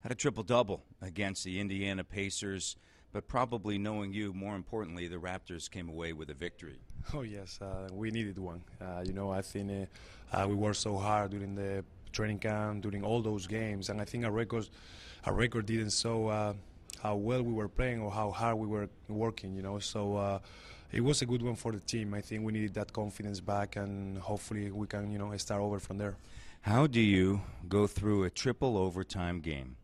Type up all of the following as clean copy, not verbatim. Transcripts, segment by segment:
Had a triple-double against the Indiana Pacers, but probably knowing you, more importantly, the Raptors came away with a victory. Oh yes, we needed one. I think we worked so hard during the training camp, during all those games, and I think our record didn't show how well we were playing or how hard we were working. So it was a good one for the team. I think we needed that confidence back, and hopefully we can, start over from there. How do you go through a triple overtime game?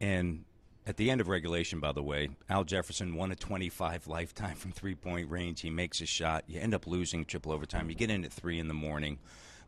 And at the end of regulation, by the way, Al Jefferson 1 of 25 lifetime from three-point range. He makes a shot. You end up losing triple overtime. You get in at 3 in the morning,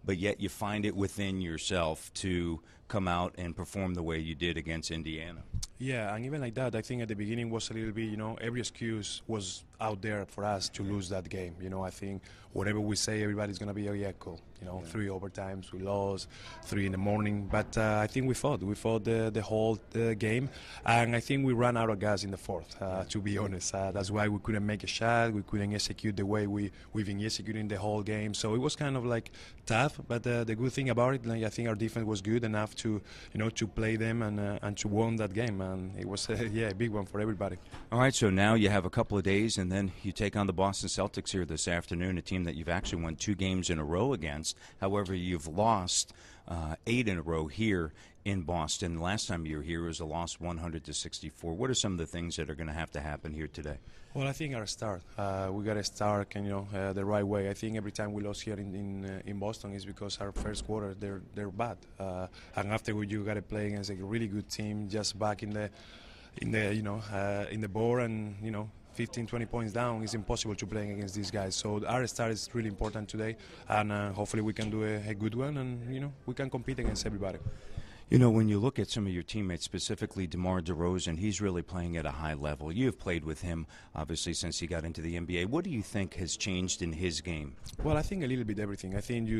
but yet you find it within yourself to come out and perform the way you did against Indiana. Yeah, and even like that, I think at the beginning was a little bit, every excuse was out there for us to lose that game. I think whatever we say, everybody's going to be, oh yeah, cool. 3 overtimes, we lost, 3 in the morning. But I think we fought. We fought the whole game. And I think we ran out of gas in the fourth, to be honest. That's why we couldn't make a shot. We couldn't execute the way we've been executing the whole game. So it was kind of like tough. But the good thing about it, I think our defense was good enough to, to play them and to win that game. And it was, a big one for everybody. All right, so now you have a couple of days, and then you take on the Boston Celtics here this afternoon, a team that you've actually won 2 games in a row against. However, you've lost 8 in a row here in Boston. Last time you were here was a loss 100-64. What are some of the things that are going to happen here today? Well, I think our start. We got to start, the right way. I think every time we lost here in Boston is because our first quarter they're bad, and after you got to play against a really good team, just back in the board, and 15, 20 points down, it's impossible to play against these guys. So our start is really important today, and hopefully we can do a good one, and we can compete against everybody. When you look at some of your teammates, specifically DeMar DeRozan, he's really playing at a high level. You've played with him, obviously, since he got into the NBA. What do you think has changed in his game? Well, I think a little bit everything. I think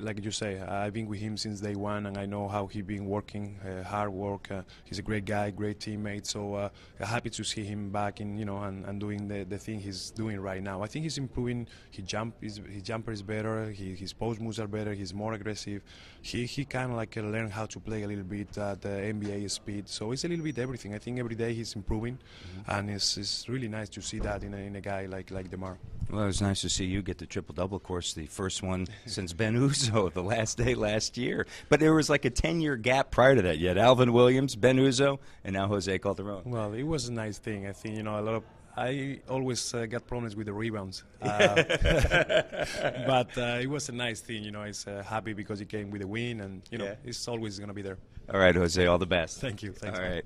like you say, I've been with him since day one, and I know how he's been working, hard work. He's a great guy, great teammate. So happy to see him back in, and doing the thing he's doing right now. I think he's improving. His jumper is better. His post moves are better. He's more aggressive. He kind of like learned how to play a little bit at the NBA speed. So it's a little bit everything. I think every day he's improving, and it's really nice to see that in a guy like DeMar. Well, it was nice to see you get the triple-double, of course, the first one since Ben Uzoh, the last day last year. But there was like a 10-year gap prior to that. You had Alvin Williams, Ben Uzoh, and now Jose Calderon. Well, it was a nice thing. I think, I always got problems with the rebounds, but it was a nice thing. It's happy because he came with a win, and it's always going to be there. All right, Jose, all the best. Thank you. Thanks, all man. right.